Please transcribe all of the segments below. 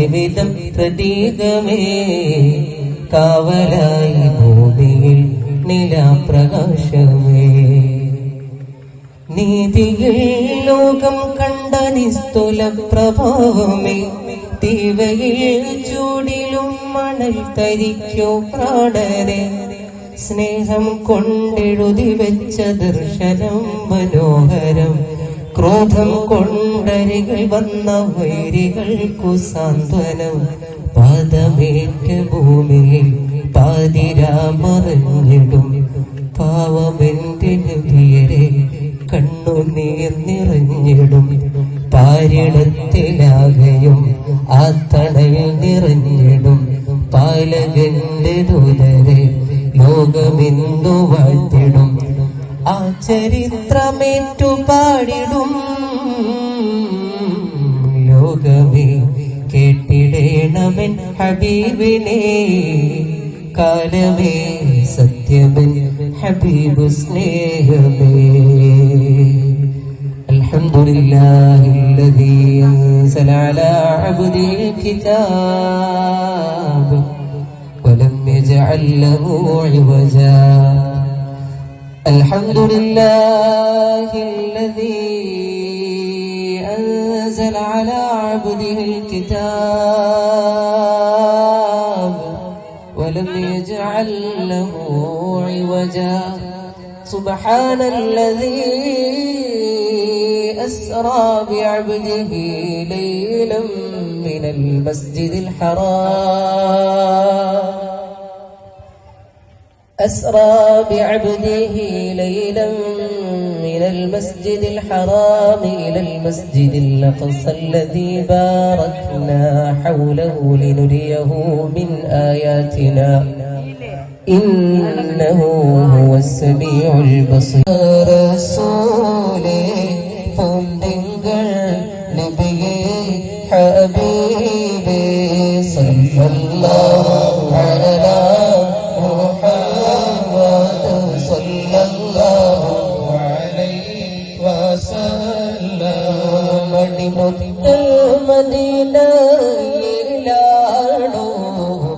ജീവിതം പ്രതീകമേ, കാവലായി ഭൂമിയിൽ നിലാപ്രകാശമേ. നീതിയിൽ ലോകം കണ്ട നിസ്തുല പ്രഭാവമേ, തീവയിൽ ചൂടിലും മണൽ തരിക്കോ പ്രാണരെ. സ്നേഹം കൊണ്ടെഴുതി വെച്ച ദർശനം മനോഹരം, ക്രോധം കൊണ്ടരികൾ വന്ന വൈരികൾക്കു സാന്ത്വനം. പാദമേറ്റ ഭൂമിയിൽ പാതിരാമറിഞ്ഞിടും പാവമെന്റെ നബിയരെ, കണ്ണുനീർ നിറഞ്ഞിടും. പാരിടത്തിലാകയും ആ തണൽ നിറഞ്ഞിടും. പാലകന്റെ ദൂതരെ ലോകമെന്നു വാഴ്ത്തിടും. ആ ചരിത്രമേറ്റു പാടിടും. ലോകമേ കേട്ടിടേണമെൻ ഹബീബിനെ, കാലമേ സത്യമെൻ ഹബീബ് സ്നേഹമേ. അൽഹംദുലില്ലാഹില്ലദീ അൻസല അലാ അബ്ദിഹിൽ കിതാബ് വലം യജ്അൽ ലഹു ഇവജാ. അൽഹംദുലില്ലാഹില്ലദീ അൻസല അലാ അബ്ദിഹിൽ കിതാബ് വലം യജ്അൽ ലഹു ഇവജാ. സുബ്ഹാനല്ലദീ أسرى بعبده ليلا من المسجد الحرام أسرى بعبده ليلا من المسجد الحرام إلى المسجد الأقصى الذي باركنا حوله لنريه من آياتنا إنه هو السميع البصير. رسوله പൊന്തിങ്കൾ നബിയേ ഹബീബേ സല്ലല്ലാഹു അലാ മുഹമ്മദ് സല്ലല്ലാഹു അലൈഹി വസല്ലം. മടിമുത്ത് മദീനയിലാണോ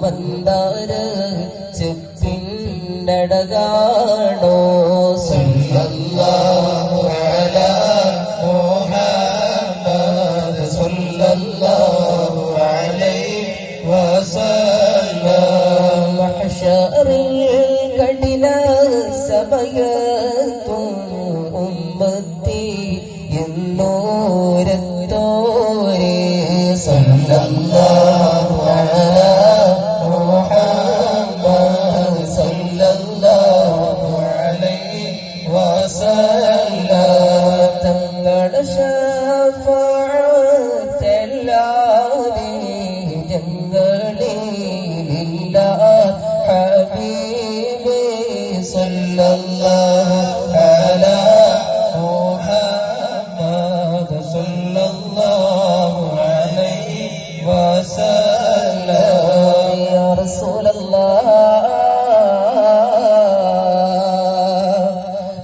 വന്ദാര ചെപ്പിന്നടകാണോ. സല്ലല്ലാഹു അലാ മുഹമ്മദ് സല്ലല്ലാഹു അലൈഹി വസല്ലം. മഹ്ശറിൽ കഠിന സമയത്തും ഉമ്മത്തി എന്നോരത്തോരേ. സല്ലല്ലാഹു അലാ മുഹമ്മദ് സല്ലല്ലാഹു അലൈഹി വസല്ലം. തങ്ങളുടെ ശഫാഅത്തല്ലാതെ ജംഗളിലില്ല ഹബീബേ സല്ലല്ലാഹു അലാ മുഹമ്മദ് സല്ലല്ലാഹു അലൈഹി വസല്ലം. യാ റസൂലല്ലാഹ്,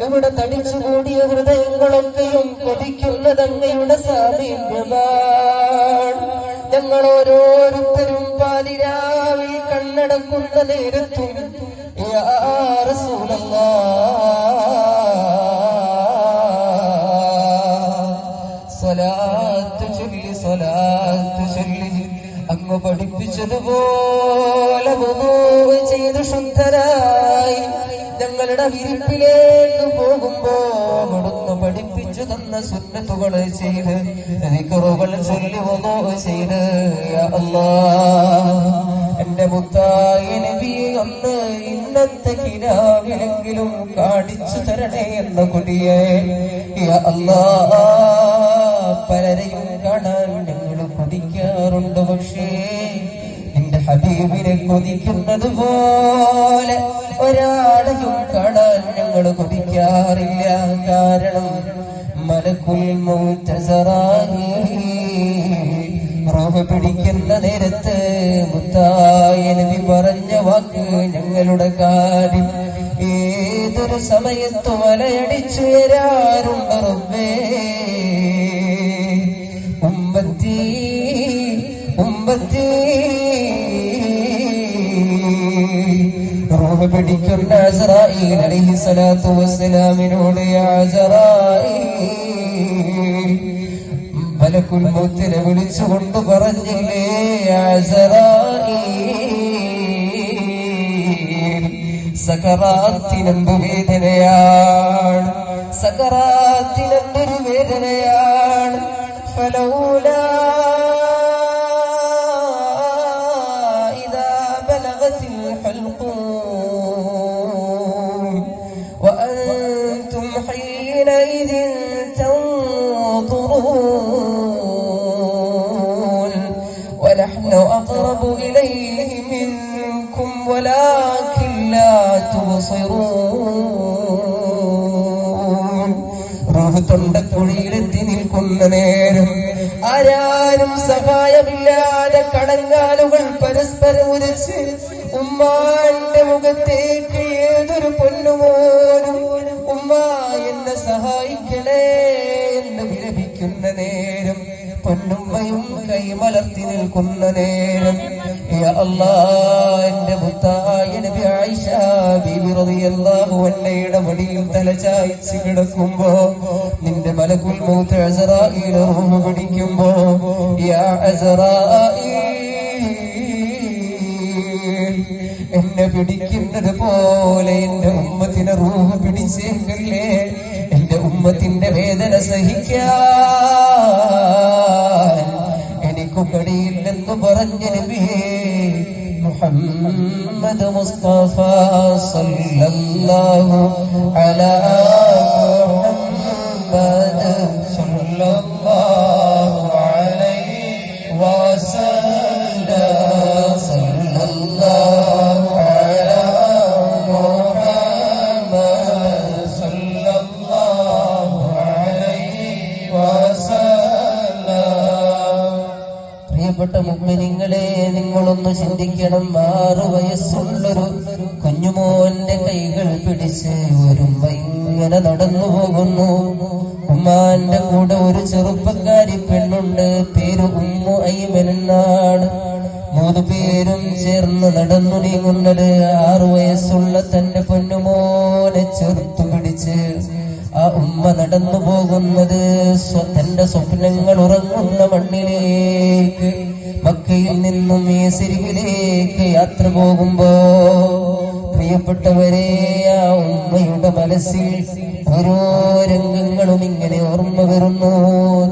ഇവിടെ തടിച്ചുകൂടിയ ഹൃദയങ്ങളൊക്കെയും കൊതിക്കുന്നത് അങ്ങയുടെ സാമീപ്യമാണ്. ഞങ്ങൾ ഓരോരുത്തരും പാതിരാവിൽ കണ്ണടക്കുന്ന നേരത്തും യാ റസൂലല്ലാഹ് സ്വലാത്ത് ചൊല്ലി അങ്ങ് പഠിപ്പിച്ചതുപോലെ വുളൂ ചെയ്ത് ശുദ്ധരായി ഞങ്ങളുടെ വിരിപ്പിലേക്ക് പോകുമ്പോ അവിടുന്ന് പഠിപ്പിച്ചു തന്ന സുന്നത്തുകൾ ചെയ്ത് ദിക്റുകൾ ചൊല്ലി വുളൂ ചെയ്ത് യാ അല്ലാഹ് എന്റെ മുത്തായ നബിയെ ഒന്ന് ഇന്നത്തെ കിനാവിലെങ്കിലും കാണിച്ചു തരണേ എന്ന കൊടിയെ യാ അല്ലാഹ്. പലരെയും കാണാൻ ഞങ്ങൾ കൊതിക്കാറുണ്ട്, പക്ഷേ എന്റെ ഹബീബിനെ കൊതിക്കുന്നത് പോലെ ഒരാളെയും കാണാൻ ഞങ്ങൾ കൊതിക്കാറില്ല. കാരണം മലക്കുൽ മൗത്ത് റൂഹ് പിടിക്കുന്ന നേരത്ത് മുത്തായ നബി പറഞ്ഞ വാക്ക് ഞങ്ങളുടെ കാര്യം ഏതൊരു സമയത്തും വലയടിച്ചു വരാറുണ്ട് റബ്ബേ. ഉമ്മത്തി ഉമ്മത്തി റൂഹ് പിടിക്കുന്ന അസ്റായീൽ അലൈഹിസ്സലാത്തു വസ്സലാമിനോട് യാ അസ്റായീൽ മലക്കുൽ മൗത്തിനെ വിളിച്ചുകൊണ്ട് പറഞ്ഞില്ലേ യാ അസ്റായീൽ സകറാത്തിനെന്തു വേദനയാണ്, സകറാത്തിനെന്തൊരു വേദനയാണ്. ഫലൗലാ ഇദാ ബലഗത്തിൽ ഹൽഖൂം വഅൻതും ഹീനഇദിൻ തൻദുറൂൻ വനഹ്നു അഖറബു ഇലൈഹി മിൻകും വലാകിൻ ലാ തുബ്സിറൂൻ. റൂഹ് തൊണ്ടക്കുഴിയിലെത്തി നിൽക്കുന്ന നേരം ആരാരും സഹായമില്ലാതെ കടങ്കാലുകൾ പരസ്പരം ഉരച്ച് ഉമ്മാന്റെ മുഖത്തേക്ക് ഏതൊരു പൊന്നുമോനും ഉമ്മ എന്നെ സഹായിക്കണേ എന്ന് വിലപിക്കുന്ന നേരം, പൊന്നുമ്മയും കൈമലർത്തി നിൽക്കുന്ന നേരം, യാ അല്ലാഹ് എന്റെ മുത്തായ നബി ആയിഷ ബീവി റളിയല്ലാഹു അൻഹയുടെ മടിയിൽ തല ചായ്ച്ച് കിടക്കുമ്പോ നിന്റെ മലക്കുൽ മൗത്ത് അസ്റായീൽ റൂഹ് പിടിക്കുമ്പോ യാ അസ്റായീൽ എന്നെ പിടിക്കുന്നത് പോലെ എന്റെ ഉമ്മത്തിനെ റൂഹ് പിടിച്ചേക്കല്ലേ, എന്റെ ഉമ്മത്തിന്റെ വേദന സഹിക്കാൻ എനിക്കു കഴിയില്ലെന്ന് പറഞ്ഞ നബിയേ മുഹമ്മദ് മുസ്തഫ സല്ലല്ലാഹു അലാ മുഹമ്മദ് സല്ലല്ലാഹു അലൈഹി വസല്ലം സല്ലല്ലാഹു അലാ മുഹമ്മദ് സല്ലല്ലാഹു അലൈഹി വസല്ലം. പ്രിയപ്പെട്ട മുഅ്മിനീങ്ങളെ, നിങ്ങളൊന്ന് ചിന്തിക്കണം. 6 വയസ്സുള്ളൊരു കുഞ്ഞുമോന്റെ കൈകൾ പിടിച്ച് ഒരു ഇങ്ങനെ നടന്നു പോകുന്നു. ഉമ്മാന്റെ കൂടെ ഒരു ചെറുപ്പക്കാരി പെണ്ണുണ്ട്, പേര് ഉമ്മു ഐമൻ എന്നാണ്. 3 പേരും ചേർന്ന് നടന്നു നീങ്ങുന്നത് 6 വയസ്സുള്ള തന്റെ പൊന്നുമോനെ ചേർത്തു പിടിച്ച് ആ ഉമ്മ നടന്നു പോകുന്നത് തന്റെ സ്വപ്നങ്ങൾ ഉറങ്ങുന്ന മണ്ണിലേക്ക്, മക്കയിൽ നിന്നും യേസരിബിലേക്ക് യാത്ര പോകുമ്പോ പ്രിയപ്പെട്ടവരെ, ആ ഉമ്മയുടെ മനസ്സിൽ ഓരോ രംഗങ്ങളും ഇങ്ങനെ ഓർമ്മ വരുന്നു.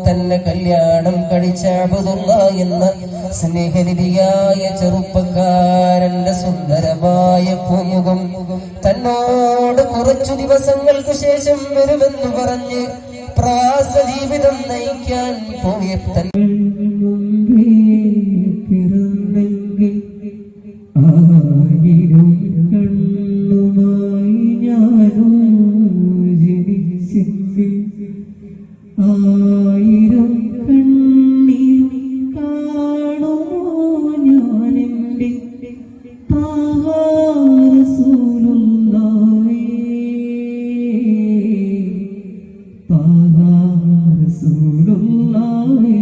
തന്നെ കല്യാണം കഴിച്ച അബ്ദുള്ള എന്ന സ്നേഹനിധിയായ ചെറുപ്പക്കാരന്റെ സുന്ദരമായ പൂമുഖം തന്നോട് കുറച്ചു ദിവസങ്ങൾക്ക് ശേഷം വരുമെന്ന് പറഞ്ഞ് പ്രവാസ ജീവിതം നയിക്കാൻ പോയ ആയിരം കണ്ണുമായി ഞാനും ജനിച്ചെങ്കിൽ, ആയിരം കണ്ണീർ കാണുമോ ഞാനെന്റെ റസൂലുള്ളാഹി റസൂലുള്ളാഹി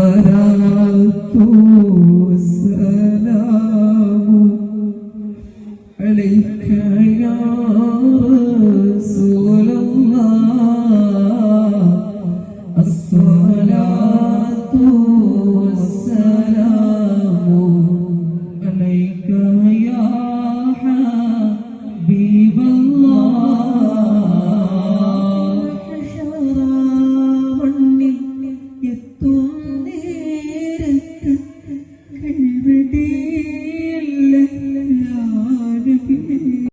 الصلاة والسلام